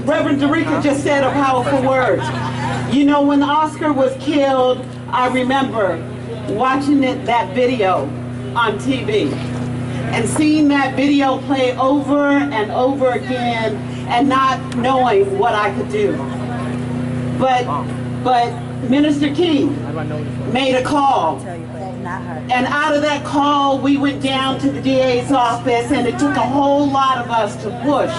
Reverend Derica just said a powerful word. You know, when Oscar was killed, I remember watching that video on TV and seeing that video play over and over again and not knowing what I could do. But Minister King made a call. And out of that call, we went down to the DA's office, and it took a whole lot of us to push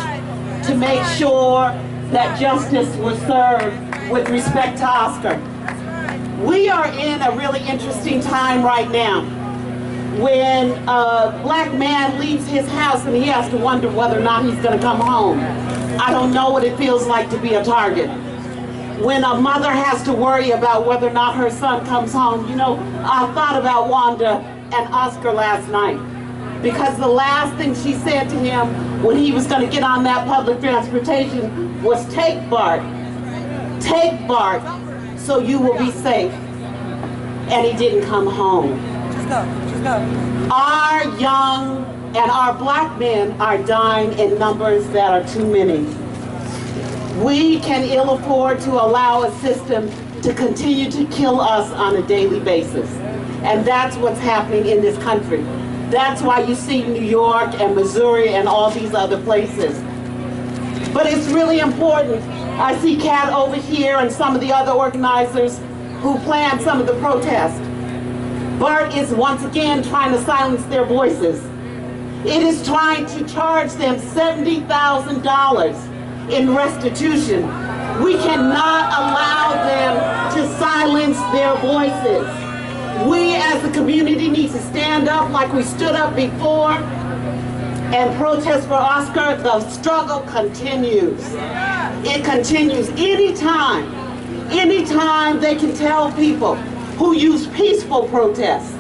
to make sure that justice was served with respect to Oscar. We are in a really interesting time right now when a black man leaves his house and he has to wonder whether or not he's going to come home. I don't know what it feels like to be a target. When a mother has to worry about whether or not her son comes home. You know, I thought about Wanda and Oscar last night, because the last thing she said to him when he was going to get on that public transportation was, take Bart, so you will be safe. And he didn't come home. Just go. Our young and our black men are dying in numbers that are too many. We can ill afford to allow a system to continue to kill us on a daily basis. And that's what's happening in this country. That's why you see New York and Missouri and all these other places. But it's really important. I see Kat over here and some of the other organizers who planned some of the protests. Bart is once again trying to silence their voices. It is trying to charge them $70,000 in restitution. We cannot allow them to silence their voices. We as a community need to stand up like we stood up before and protest for Oscar. The struggle continues. It continues. Anytime they can tell people who use peaceful protests,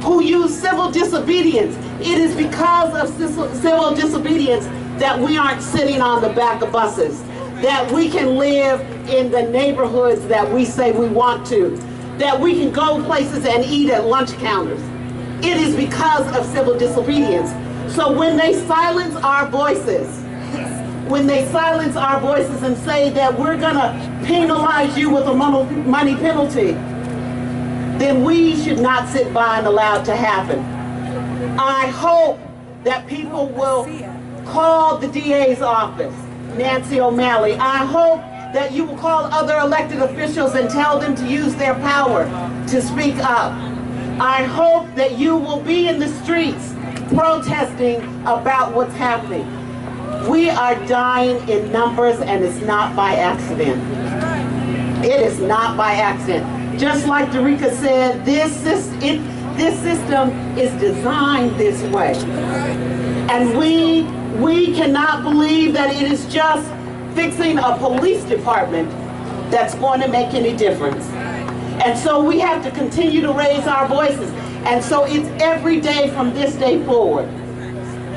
who use civil disobedience, it is because of civil disobedience that we aren't sitting on the back of buses, that we can live in the neighborhoods that we say we want to, that we can go places and eat at lunch counters. It is because of civil disobedience. So when they silence our voices, and say that we're gonna penalize you with a money penalty, then we should not sit by and allow it to happen. I hope that people will call the DA's office, Nancy O'Malley. I hope that you will call other elected officials and tell them to use their power to speak up. I hope that you will be in the streets protesting about what's happening. We are dying in numbers, and it's not by accident. It is not by accident. Just like Derica said, this system is designed this way. And we cannot believe that it is just fixing a police department that's going to make any difference. And so we have to continue to raise our voices. And so it's every day from this day forward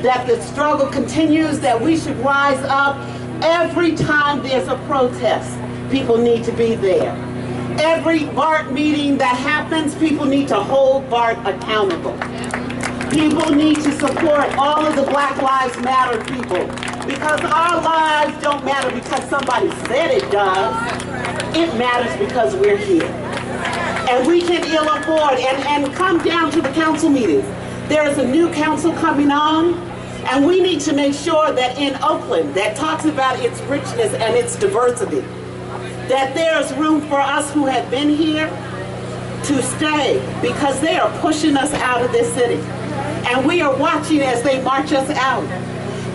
that the struggle continues, that we should rise up. Every time there's a protest, people need to be there. Every BART meeting that happens, people need to hold BART accountable. People need to support all of the Black Lives Matter people, because our lives don't matter because somebody said it does. It matters because we're here. And we can ill afford, and come down to the council meetings. There is a new council coming on, and we need to make sure that in Oakland, that talks about its richness and its diversity, that there's room for us who have been here to stay, because they are pushing us out of this city. And we are watching as they march us out.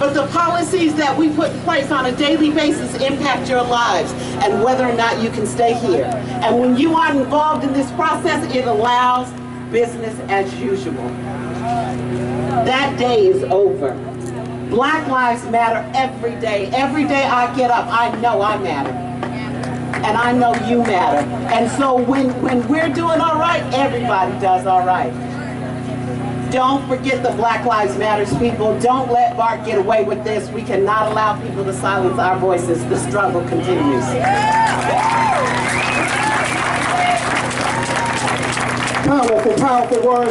But the policies that we put in place on a daily basis impact your lives and whether or not you can stay here. And when you are involved in this process, it allows business as usual. That day is over. Black Lives Matter every day. Every day I get up, I know I matter. And I know you matter. And so when we're doing all right, everybody does all right. Don't forget the Black Lives Matter people. Don't let BART get away with this. We cannot allow people to silence our voices. The struggle continues. Powerful, powerful words.